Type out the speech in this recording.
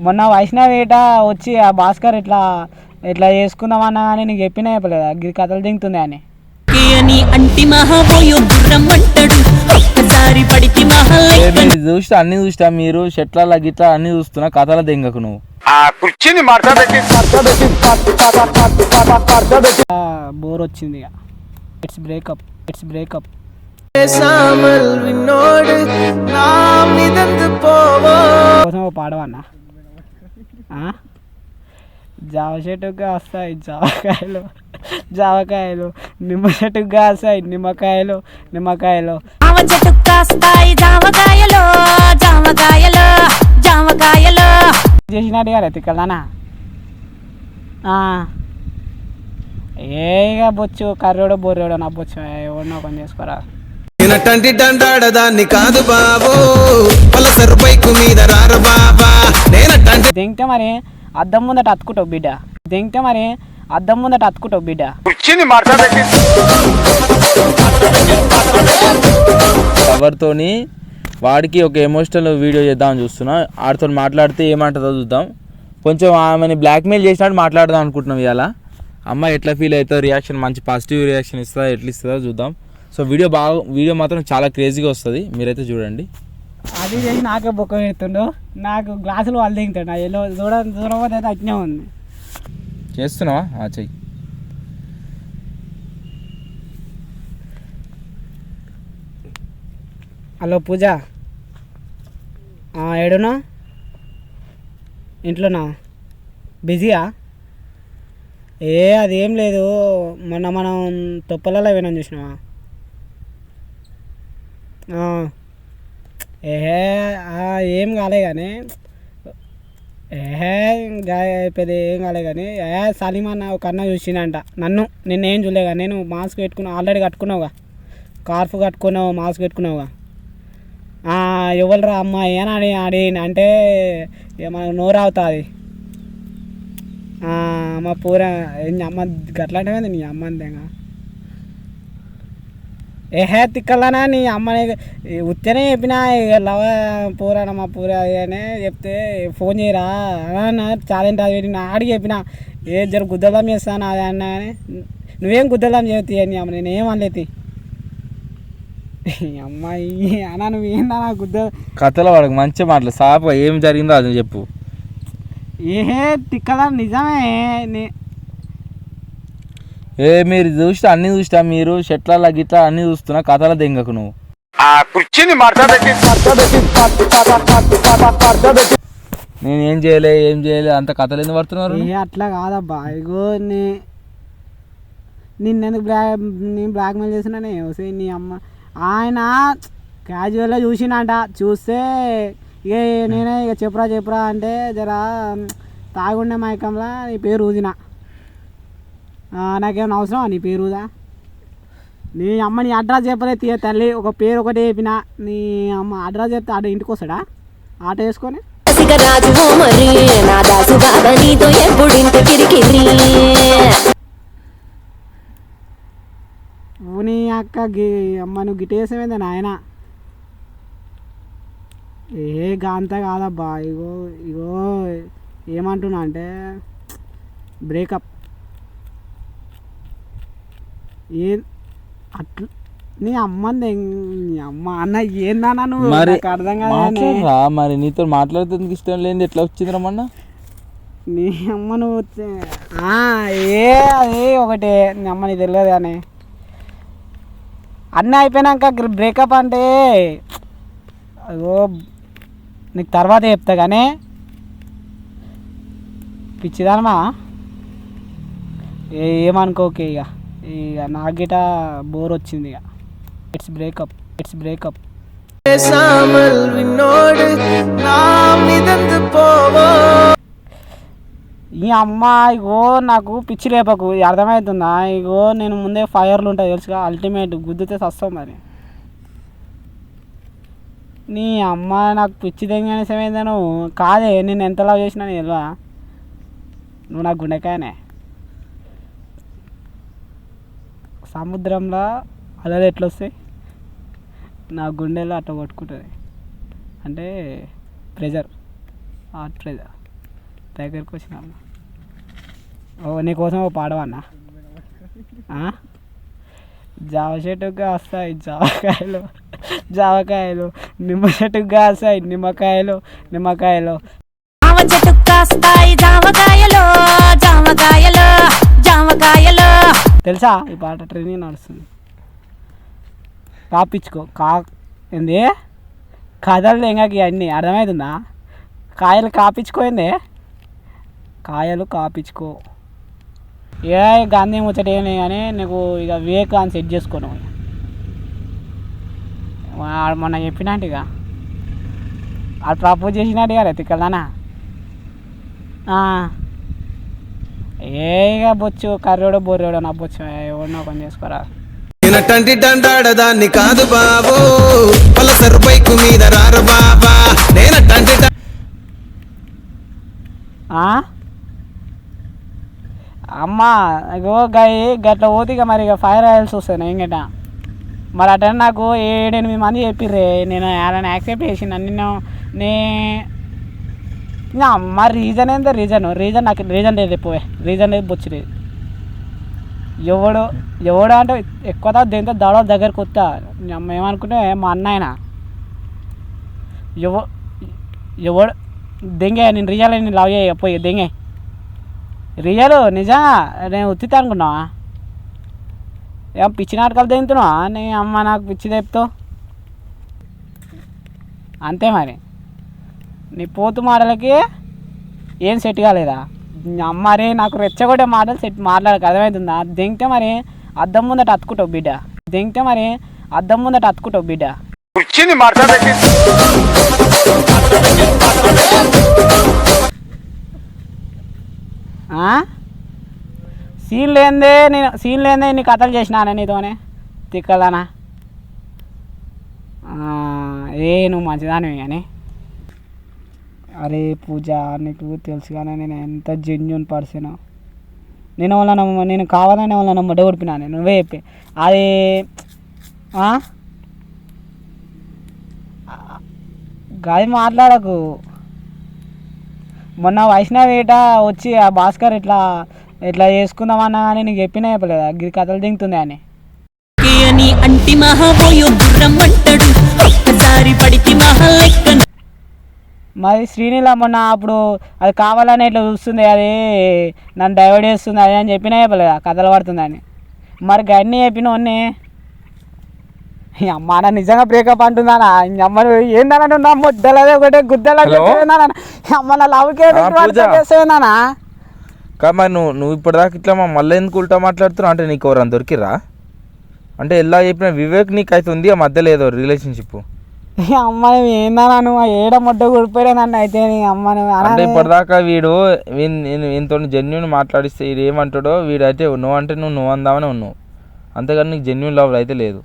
మొన్న వైష్ణవి ఏట వచ్చి ఆ భాస్కర్ ఇట్లా ఇట్లా చేసుకుందామన్నా కానీ నీకు చెప్పినా చెప్పలేదా గిరి కథలు దింగుతుంది అని చూస్తా అన్ని చూస్తా మీరు షెట్ల గిట్లా అన్ని చూస్తున్నా కథల దింగకు నువ్వు బోర్ వచ్చింది ఇక ఇట్స్ బ్రేకప్ కోసం పాడవన్నా జామ చెట్టుగా వస్తాయి జామకాయలు నిమ్మ చెట్టుగా వస్తాయి నిమ్మకాయలు చేసినట్టు కదా తిక్కలనా ఏగా బొచ్చు కర్రోడు బొర్రోడు నా బొచ్చు ఎవరినో పని చేసుకోరా కాదు బాబు దింగితే మరి అద్దం ముందట అతుకుంటావు బిడ్డ ఎవరితోని వాడికి ఒక ఎమోషనల్ వీడియో చేద్దామని చూస్తున్నా ఆడితో మాట్లాడితే ఏమంటుందో చూద్దాం కొంచెం ఆమెని బ్లాక్మెయిల్ చేసినట్టు మాట్లాడదాం అనుకుంటున్నాం ఇవాళ అమ్మ ఎట్లా ఫీల్ అవుతుందో రియాక్షన్ మంచి పాజిటివ్ రియాక్షన్ ఇస్తుందా ఎట్లా ఇస్తుందో చూద్దాం సో వీడియో మాత్రం చాలా క్రేజీగా వస్తుంది మీరైతే చూడండి అది చేసి నాకే బొక్క పెడుతుండు నాకు గ్లాసులు వాళ్ళు దిగుతాడు ఎల్లో దూరం అయితే అట్నే ఉంది చేస్తున్నావా చెయ్యి హలో పూజ ఏడునా ఇంట్లోనా బిజీయా అదేం లేదు మొన్న మనం తొప్పలలో వినం చూసినావా ఏం కాలే కానీ పెద్ద ఏం కాలే కానీ సలీమన్న ఒక అన్న చూసిండంట నిన్నేం చూడలే కానీ నేను మాస్క్ పెట్టుకున్నావు ఆల్రెడీ కట్టుకున్నావుగా స్కార్ఫ్ కట్టుకున్నావు మాస్క్ పెట్టుకున్నావుగా ఎవరురా అమ్మాయి అని అడిగిన అంటే మనకు నోరు అవుతుంది మా పూర అమ్మ గట్లాంటివి నీ అమ్మ అంతేగా తిక్కలనా నీ అమ్మని ఉత్తనే చెప్పినా లవ పూరాన మా పూర అని చెప్తే ఫోన్ చేయరా ఛాలెంజ్ అది పెట్టి ఆడికి చెప్పిన జర గుద్దలం చేస్తాను అది అన్నా కానీ నువ్వేం గుద్దలం చేతి అని అమ్మ నేను ఏమనలేదు అమ్మాయి అన్నా నువ్వేందా గుద్ద కథలో వాడికి మంచి మాటలు సాప ఏం జరిగిందో అది చెప్పు తిక్కల నిజమే మీరు అన్ని చూస్తా మీరు షెట్ల గిట్లా అన్ని చూస్తున్నా కథల దింగకు నువ్వు నేను ఏం చేయలే అంత కథలు ఎందుకు పడుతున్నారు అట్లా కాదబ్బా ఇగో నిన్నెందుకు నేను బ్లాక్మెయిల్ చేసినానే నీ అమ్మ ఆయన క్యాజువల్గా చూసినంట చూస్తే ఇక నేనే ఇక చెప్పురా అంటే జరా తాగుండే మైకంలో నీ పేరు ఊదిన నాకేమైనా అవసరమా నీ పేరు ఊదా నీ అమ్మ నీ అడ్రస్ చెప్పలే తీయ తల్లి ఒక పేరు ఒకటే చెప్పిన నీ అమ్మ అడ్రస్ చెప్తే ఆట ఇంటికి వస్తాడా ఆట వేసుకొని నీ అక్క అమ్మ నువ్వు గిటేసేమైందా నాయన గాంత కాదబ్బా ఇగో ఏమంటున్నా అంటే బ్రేకప్ అట్లా నీ అమ్మంది నీ అమ్మ అన్న ఏందన్నా నువ్వు అర్థం కాదా మరి నీతో మాట్లాడితే ఇష్టం లేని ఎట్లా వచ్చింది రమ్మన్నా నీ అమ్మ నువ్వు అదే ఒకటే నీ అమ్మ నీకు తెలియదు కానీ అన్నీ అయిపోయినాక బ్రేకప్ అంటే అదో నీకు తర్వాత చెప్తా కానీ పిచ్చిదానమా ఏమనుకోకే ఇక నాకు గిట బోర్ వచ్చింది ఇక ఇట్స్ బ్రేకప్ ఈ అమ్మ ఇగో నాకు పిచ్చి లేపకు అర్థమవుతుందా ఇగో నేను ముందే ఫైర్లు ఉంటాయి తెలుసుగా అల్టిమేట్ గుద్దితే సస్తాం మరి నీ అమ్మ నాకు పిచ్చి తెంగానే సమయంలో నువ్వు కాదే నేను ఎంత లవ్ చేసినా నేను తెలియదా నువ్వు నాకు గుండెకాయనే సముద్రంలో అలలు ఎట్లా వస్తాయి నా గుండెలో అట్లా కొట్టుకుంటుంది అంటే ప్రెజర్ హార్ట్ ప్రెజర్ దగ్గరికి వచ్చిన ఓ నీకోసం ఓ పాడవన్నా జామ చెట్టుగా వస్తాయి జామకాయలు జామకాయలు, నిమ్మ చెట్టుగా వస్తాయి నిమ్మకాయలు నిమ్మకాయలు, జామ చెట్టు కాస్తాయి జామకాయలు జామకాయలు జామకాయలు. తెలుసా ఈ పాట ట్రైనింగ్ నడుస్తుంది. కాపించుకో ఏంది కథలు ఎంగాకి అన్నీ అర్థమవుతుందా? కాయలు కాపించుకోయింది, కాయలు కాపించుకో. ఏ గాంధీ ముచ్చట ఏమి కానీ నీకు ఇక వివేకాన్ని సెట్ చేసుకోను. మొన్న చెప్పినట్టు ఇక అది ప్రపోజ్ చేసినట్టు కదా తిక్కలానా. ఏ ఇక బొచ్చు కర్రోడో బొర్రోడో నా బొచ్చు ఎవరినో పని చేసుకోరా. నేనటంటి దండాడదాన్ని కాదు బాబు, పలసరు బైకు మీద రారు బాబా. నేనటంటి అమ్మ ఇగో గట్ల పోతే ఇక మరి ఇక ఫైర్ రాయాల్సి వస్తాను ఇంకట. మరి అట్లా నాకు 7-8 మంది చెప్పిర్రే, నేను వాళ్ళని యాక్సెప్ట్ చేసిన. నిన్ను మరి రీజన్ ఏందో రీజన్ నాకు రీజన్ లేదు, పోయే రీజన్ లేదు, బొచ్చు లేదు. ఎవడు అంటే ఎక్కువ దేంతో దడ దగ్గరకు వస్తా. ఏమనుకుంటే మా అన్నయ్యన ఎవడు దెంగే నేను రియల్ నేను లవ్ చేయ పోయి దెంగే రియల్ నిజంగా నేను ఉత్తితే అనుకున్నావా? ఏం పిచ్చి నాటకాలు దిగుతున్నావా? నీ అమ్మ నాకు పిచ్చి తెప్పుతో అంతే. మరి నీ పోతు మాటలకి ఏం సెట్ కాలేదా? మరి నాకు రెచ్చగొట్టే మాటలు మాట్లాడక అర్థమవుతుందా? దింగితే మరి అద్దం ముందట అతుకుంటావు బిడ్డ, దింగితే మరి అద్దం ముందట అతుకుంటావు బిడ్డ. సీన్ లేదే నీ కథలు చేసినానే నీతోనే తిక్కదానా. నువ్వు మంచిదానివి కానీ. అరే పూజ, నీకు తెలుసు కానీ నేను ఎంత జెన్యున్ పర్సన్. నేను కావాలని వాళ్ళ మొడ్డ కొడిపినాను, నువ్వే చెప్పి అది. గది మాట్లాడకు. మొన్న వైష్ణవి ఇట వచ్చి ఆ భాస్కర్ ఇట్లా చేసుకుందామన్నా కానీ నీకు చెప్పినా చెప్పలేదా గిరి కథలు దిగుతుంది అని. మరి శ్రీనీల మొన్న అప్పుడు అది కావాలని ఇట్లా చూస్తుంది, అది నన్ను డైవర్ట్ చేస్తుంది అది అని చెప్పినా చెప్పలేదా కథలు పడుతుందని. మరి గన్ని చెప్పినవన్నీ అమ్మ నా నిజంగా బ్రేకప్ అంటుందానా? అమ్మ ఏందన్నా నువ్వు నా ముద్దలదే ఒకటే గుద్దలా అమ్మ నా లవ్కే చేసేదానా? మరి నువ్వు ఇప్పటిదాకా ఇట్లా మళ్ళీ ఎందుకు ఉల్టా మాట్లాడుతున్నావు? అంటే నీకు ఎవరైనా దొరికిరా? అంటే ఎలా చెప్పిన వివేక్ నీకు అయితే ఉంది ఆ మధ్యలో ఏదో రిలేషన్షిప్. అమ్మ ఏందన్నా నువ్వు ఏడ ముద్ద కూడిపోయా నన్ను అయితే అమ్మ. అంటే ఇప్పటిదాకా వీడు వీనితో జెన్యున్ మాట్లాడిస్తే వీడు ఏమంటాడో వీడైతే నువ్వు అంటే నువ్వు అందామని ఉన్నావు, అంతేగాని నీకు జెన్యున్ లవ్ అయితే లేదు.